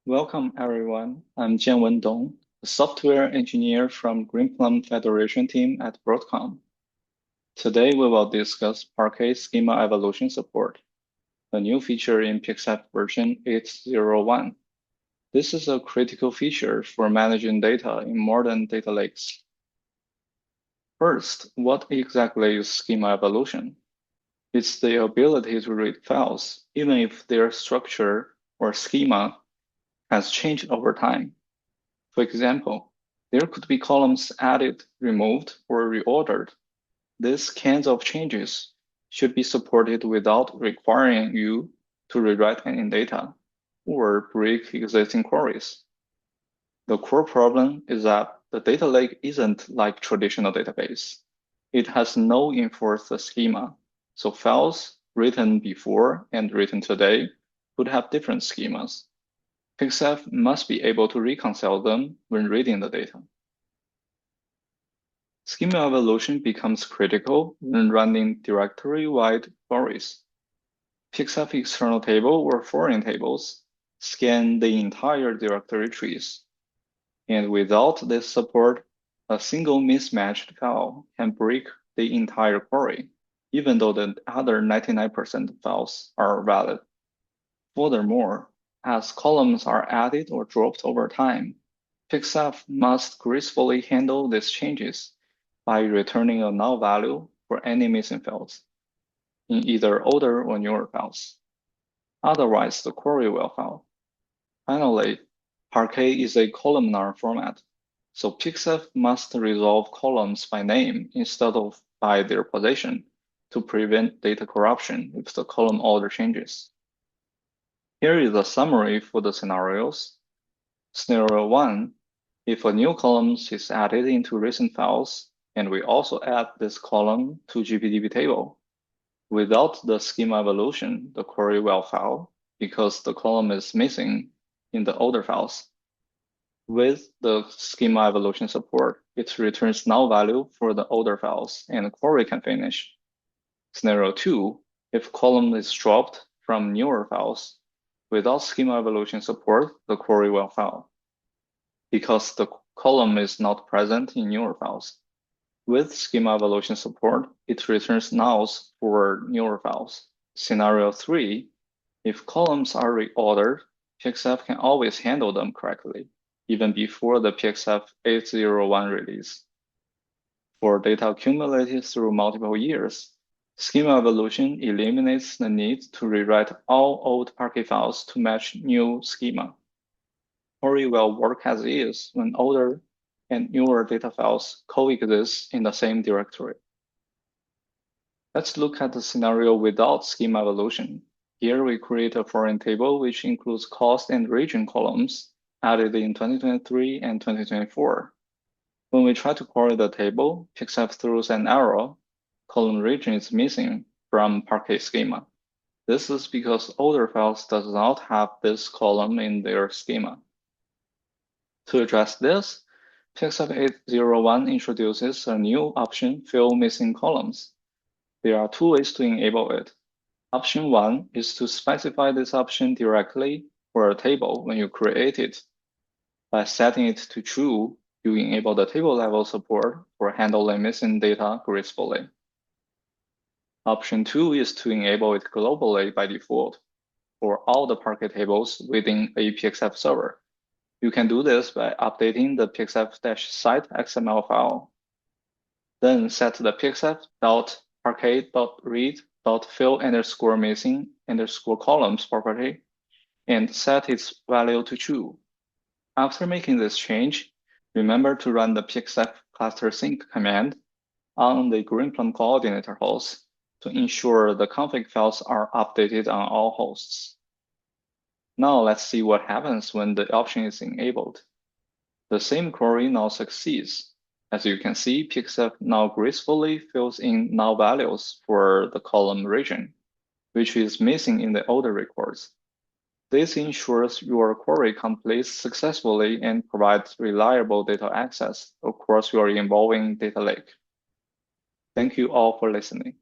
Welcome, everyone. I'm Jianwen Dong, a software engineer from Greenplum Federation team at Broadcom. Today, we will discuss Parque schema evolution support, a new feature in PXF version 8.0.1. This is a critical feature for managing data in modern data lakes. First, what exactly is schema evolution? It's the ability to read files, even if their structure or schema has changed over time. For example, there could be columns added, removed, or reordered. These kinds of changes should be supported without requiring you to rewrite any data or break existing queries. The core problem is that the data lake isn't like traditional database. It has no enforced schema, so files written before and written today could have different schemas. PXF must be able to reconcile them when reading the data. Schema evolution becomes critical when running directory-wide queries. PXF external table or foreign tables scan the entire directory trees. And without this support, a single mismatched file can break the entire query, even though the other 99% of files are valid. Furthermore, as columns are added or dropped over time, PXF must gracefully handle these changes by returning a null value for any missing fields in either older or newer files. Otherwise, the query will fail. Finally, Parque is a columnar format, so PXF must resolve columns by name instead of by their position to prevent data corruption if the column order changes. Here is a summary for the scenarios. Scenario 1, if a new column is added into recent files, and we also add this column to GPDB table. Without the schema evolution, the query will fail because the column is missing in the older files. With the schema evolution support, it returns null value for the older files and the query can finish. Scenario 2, if column is dropped from newer files, without schema evolution support, the query will fail because the column is not present in newer files. With schema evolution support, it returns nulls for newer files. Scenario 3, if columns are reordered, PXF can always handle them correctly, even before the PXF 8.0.1 release. For data accumulated through multiple years, schema evolution eliminates the need to rewrite all old Parquet files to match new schema. Query will work as is when older and newer data files coexist in the same directory. Let's look at the scenario without schema evolution. Here we create a foreign table which includes cost and region columns added in 2023 and 2024. When we try to query the table, PXF throws an error. Column region is missing from Parquet schema. This is because older files does not have this column in their schema. To address this, PXF 8.0.1 introduces a new option, Fill Missing Columns. There are two ways to enable it. Option 1 is to specify this option directly for a table when you create it. By setting it to true, you enable the table level support for handling missing data gracefully. Option 2 is to enable it globally by default for all the Parquet tables within a PXF server. You can do this by updating the pxf-site XML file. Then set the pxf.parquet.read.fill_missing_columns property and set its value to true. After making this change, remember to run the pxf cluster sync command on the Greenplum coordinator host to ensure the config files are updated on all hosts. Now let's see what happens when the option is enabled. The same query now succeeds. As you can see, PXF now gracefully fills in null values for the column region, which is missing in the older records. This ensures your query completes successfully and provides reliable data access across your evolving data lake. Thank you all for listening.